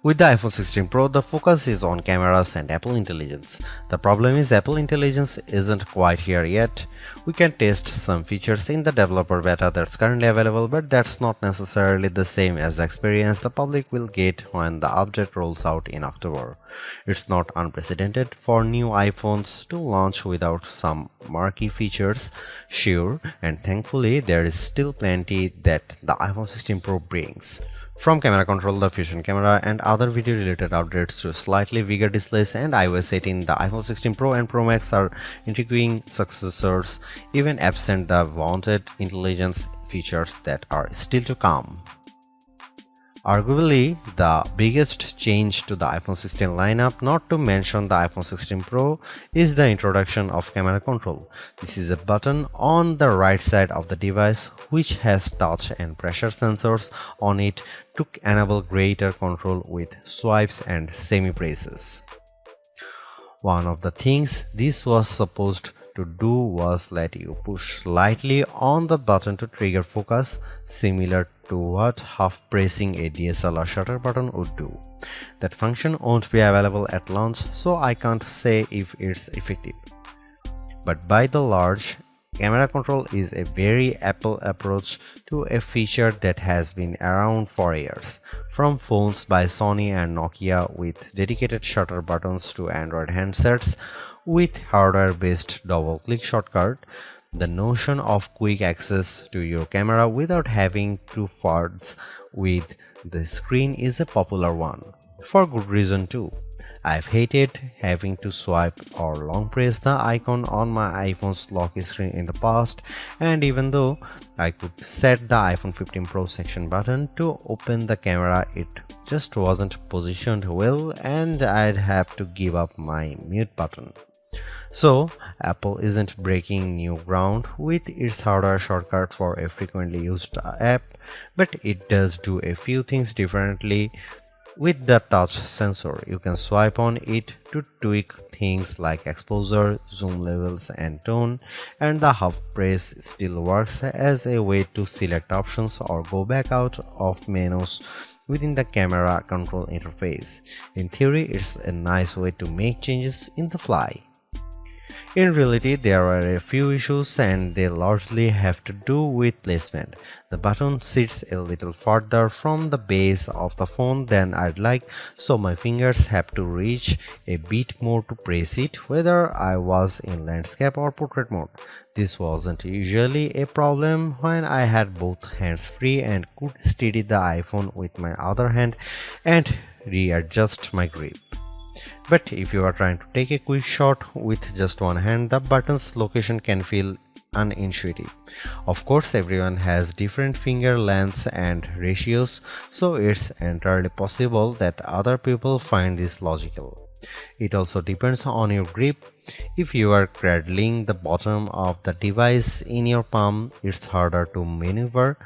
With the iPhone 16 Pro, the focus is on cameras and Apple Intelligence. The problem is Apple Intelligence isn't quite here yet. We can test some features in the developer beta that's currently available, but that's not necessarily the same as the experience the public will get when the update rolls out in October. It's not unprecedented for new iPhones to launch without some marquee features, sure, and thankfully there is still plenty that the iPhone 16 Pro brings. From camera control, the fusion camera, and other video related updates to slightly bigger displays and iOS 18, the iPhone 16 Pro and Pro Max are intriguing successors, even absent the wanted intelligence features that are still to come. Arguably, the biggest change to the iPhone 16 lineup, not to mention the iPhone 16 Pro, is the introduction of camera control. This is a button on the right side of the device which has touch and pressure sensors on it to enable greater control with swipes and semi-presses. One of the things this was supposed to do was let you push slightly on the button to trigger focus, similar to what half pressing a DSLR shutter button would do. That function won't be available at launch, so I can't say if it's effective. But by the large, camera control is a very Apple approach to a feature that has been around for years. From phones by Sony and Nokia with dedicated shutter buttons to Android handsets with hardware-based double-click shortcut, the notion of quick access to your camera without having to fudge with the screen is a popular one. For good reason too. I've hated having to swipe or long press the icon on my iPhone's lock screen in the past, and even though I could set the iPhone 15 Pro section button to open the camera, it just wasn't positioned well and I'd have to give up my mute button. So, Apple isn't breaking new ground with its hardware shortcut for a frequently used app, but it does do a few things differently. With the touch sensor, you can swipe on it to tweak things like exposure, zoom levels, and tone, and the half press still works as a way to select options or go back out of menus within the camera control interface. In theory, it's a nice way to make changes in the fly. In reality, there are a few issues and they largely have to do with placement. The button sits a little further from the base of the phone than I'd like, so my fingers have to reach a bit more to press it, whether I was in landscape or portrait mode. This wasn't usually a problem when I had both hands free and could steady the iPhone with my other hand and readjust my grip. But if you are trying to take a quick shot with just one hand, the button's location can feel unintuitive. Of course, everyone has different finger lengths and ratios, so it's entirely possible that other people find this logical. It also depends on your grip. If you are cradling the bottom of the device in your palm, it's harder to maneuver.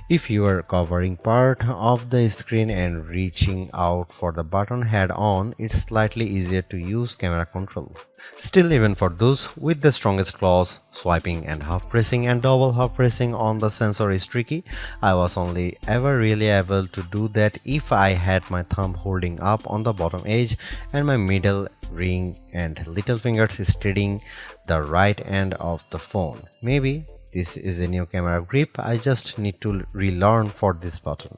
If you are covering part of the screen and reaching out for the button head on, it's slightly easier to use camera control. Still, even for those with the strongest claws, swiping and half pressing and double half pressing on the sensor is tricky. I was only ever really able to do that if I had my thumb holding up on the bottom edge and my middle ring and little fingers steadying the right end of the phone. Maybe this is a new camera grip I just need to relearn for this button.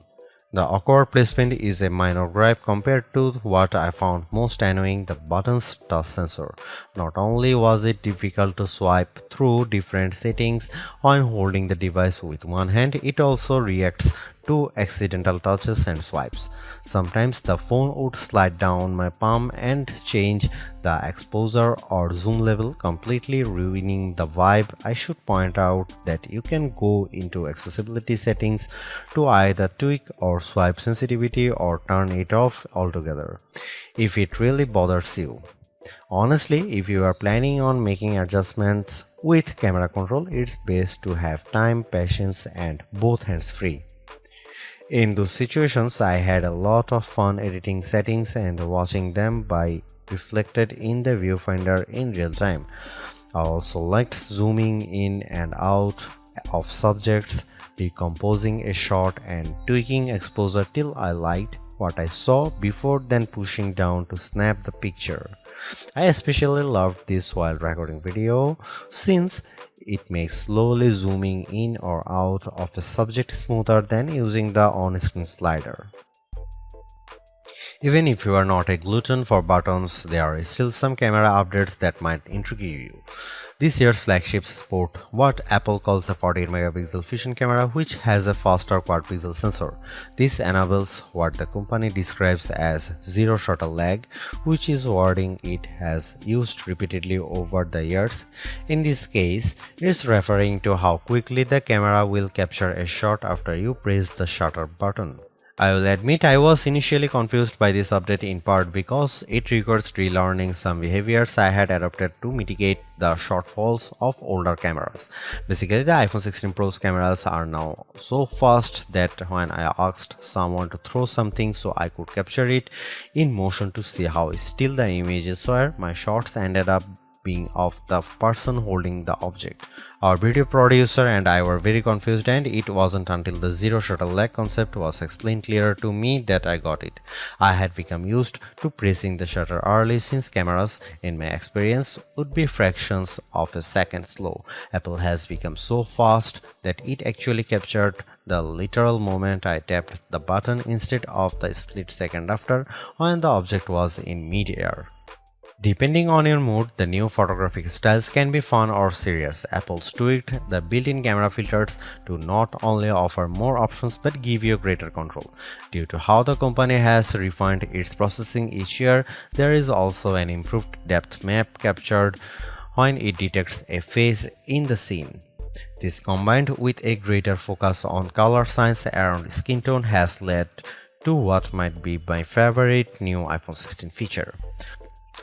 The awkward placement is a minor gripe compared to what I found most annoying, the button's touch sensor. Not only was it difficult to swipe through different settings when holding the device with one hand, it also reacts to accidental touches and swipes. Sometimes the phone would slide down my palm and change the exposure or zoom level, completely ruining the vibe. I should point out that you can go into accessibility settings to either tweak or swipe sensitivity or turn it off altogether if it really bothers you. Honestly, if you are planning on making adjustments with camera control, it's best to have time, patience, and both hands free. In those situations, I had a lot of fun editing settings and watching them be reflected in the viewfinder in real time. I also liked zooming in and out of subjects, decomposing a shot and tweaking exposure till I liked what I saw before then pushing down to snap the picture. I especially loved this while recording video since it makes slowly zooming in or out of a subject smoother than using the on-screen slider. Even if you are not a glutton for buttons, there are still some camera updates that might intrigue you. This year's flagships sport what Apple calls a 48 megapixel fusion camera, which has a faster quad pixel sensor. This enables what the company describes as zero shutter lag, which is wording it has used repeatedly over the years. In this case, it's referring to how quickly the camera will capture a shot after you press the shutter button. I will admit I was initially confused by this update in part because it requires relearning some behaviors I had adopted to mitigate the shortfalls of older cameras. Basically, the iPhone 16 Pro's cameras are now so fast that when I asked someone to throw something so I could capture it in motion to see how still the images were, my shots ended up being of the person holding the object. Our video producer and I were very confused, and it wasn't until the zero shutter lag concept was explained clearer to me that I got it. I had become used to pressing the shutter early since cameras, in my experience, would be fractions of a second slow. Apple has become so fast that it actually captured the literal moment I tapped the button instead of the split second after when the object was in mid-air. Depending on your mood, the new photographic styles can be fun or serious. Apple's tweaked the built-in camera filters to not only offer more options but give you greater control. Due to how the company has refined its processing each year, there is also an improved depth map captured when it detects a face in the scene. This, combined with a greater focus on color science around skin tone, has led to what might be my favorite new iPhone 16 feature.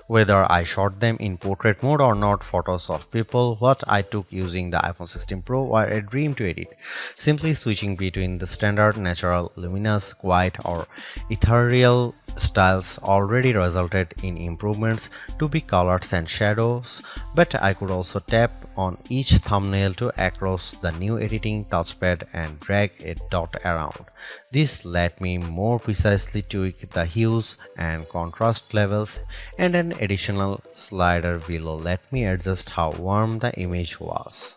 Whether I shot them in portrait mode or not, photos of people what I took using the iPhone 16 Pro were a dream to edit. Simply switching between the standard, natural, luminous, quiet or ethereal styles already resulted in improvements to be colors and shadows, but I could also tap on each thumbnail to access the new editing touchpad and drag a dot around. This let me more precisely tweak the hues and contrast levels, and an additional slider will let me adjust how warm the image was.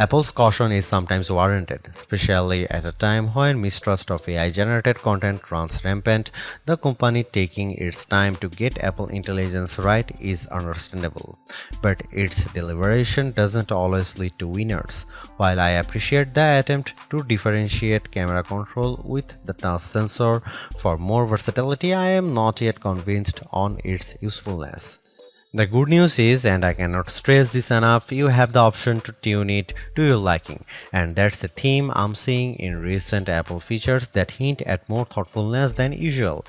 Apple's caution is sometimes warranted, especially at a time when mistrust of AI-generated content runs rampant. The company taking its time to get Apple Intelligence right is understandable, but its deliberation doesn't always lead to winners. While I appreciate the attempt to differentiate camera control with the touch sensor for more versatility, I am not yet convinced on its usefulness. The good news is, and I cannot stress this enough, you have the option to tune it to your liking, and that's the theme I'm seeing in recent Apple features that hint at more thoughtfulness than usual.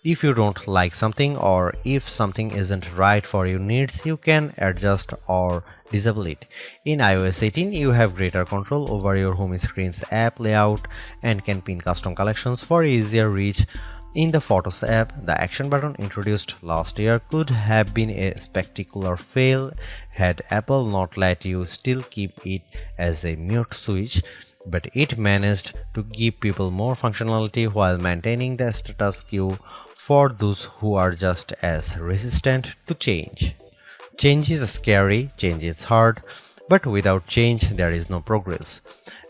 If you don't like something, or if something isn't right for your needs, you can adjust or disable it. In iOS 18, you have greater control over your home screen's app layout and can pin custom collections for easier reach. In the Photos app, the action button introduced last year could have been a spectacular fail had Apple not let you still keep it as a mute switch, but it managed to give people more functionality while maintaining the status quo for those who are just as resistant to change. Change is scary, change is hard, But without change, there is no progress.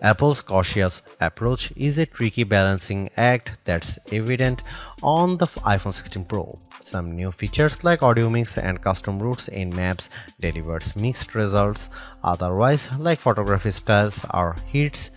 Apple's cautious approach is a tricky balancing act that's evident on the iPhone 16 Pro. Some new features like audio mix and custom routes in maps delivers mixed results, otherwise like photography styles are hits.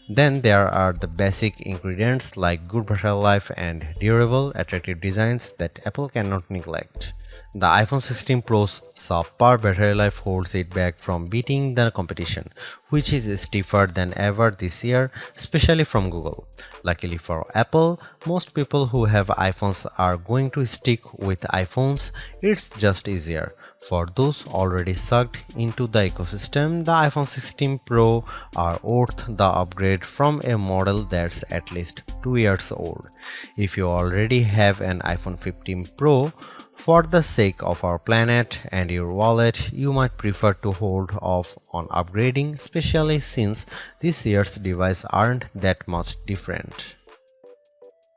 Then there are the basic ingredients like good battery life and durable, attractive designs that Apple cannot neglect. The iPhone 16 Pro's subpar battery life holds it back from beating the competition, which is stiffer than ever this year, especially from Google. Luckily for Apple, most people who have iPhones are going to stick with iPhones. It's just easier. For those already sucked into the ecosystem, the iPhone 16 Pro are worth the upgrade from a model that's at least 2 years old. If you already have an iPhone 15 Pro, for the sake of our planet and your wallet, you might prefer to hold off on upgrading, especially since this year's devices aren't that much different.